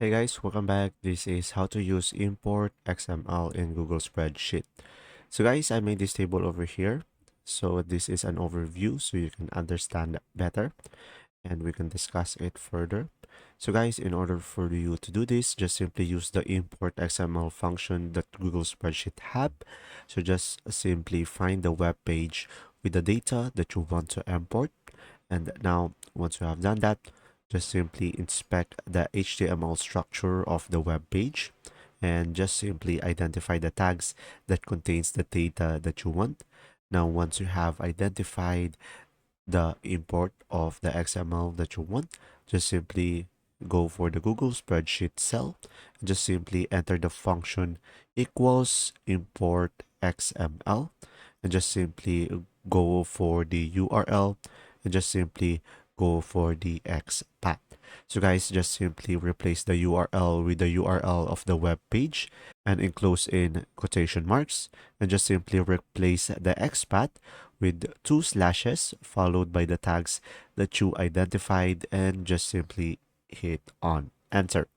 Hey guys, welcome back. This is how to use import XML in Google Spreadsheet. So guys, I made this table over here. So this is an overview so you can understand better and we can discuss it further. So guys, in order for you to do this, just simply use the import XML function that Google Spreadsheet have. So just simply find the web page with the data that you want to import. And now, once you have done that, just simply inspect the HTML structure of the web page and just simply identify the tags that contains the data that you want. Now, once you have identified the import of the XML that you want, just simply go for the Google Spreadsheet cell and just simply enter the function equals import XML and just simply go for the URL and just simply go for the XPath. So guys, just simply replace the URL with the URL of the web page and enclose in quotation marks and just simply replace the XPath with two slashes followed by the tags that you identified and just simply hit on enter.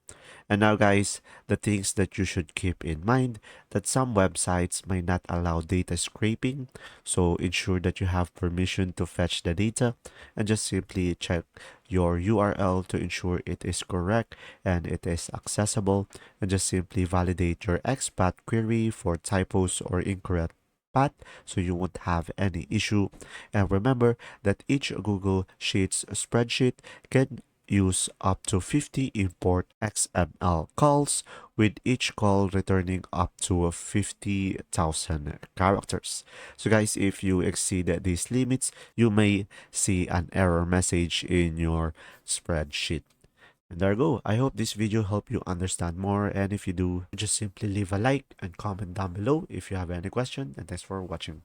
And now guys, the things that you should keep in mind that some websites may not allow data scraping, so ensure that you have permission to fetch the data and just simply check your URL to ensure it is correct and it is accessible, and just simply validate your XPath query for typos or incorrect path so you won't have any issue. And remember that each Google Sheets spreadsheet can use up to 50 import XML calls, with each call returning up to 50,000 characters. So guys, if you exceed these limits, you may see an error message in your spreadsheet. And there you go. I hope this video helped you understand more, and if you do, just simply leave a like and comment down below if you have any question, and thanks for watching.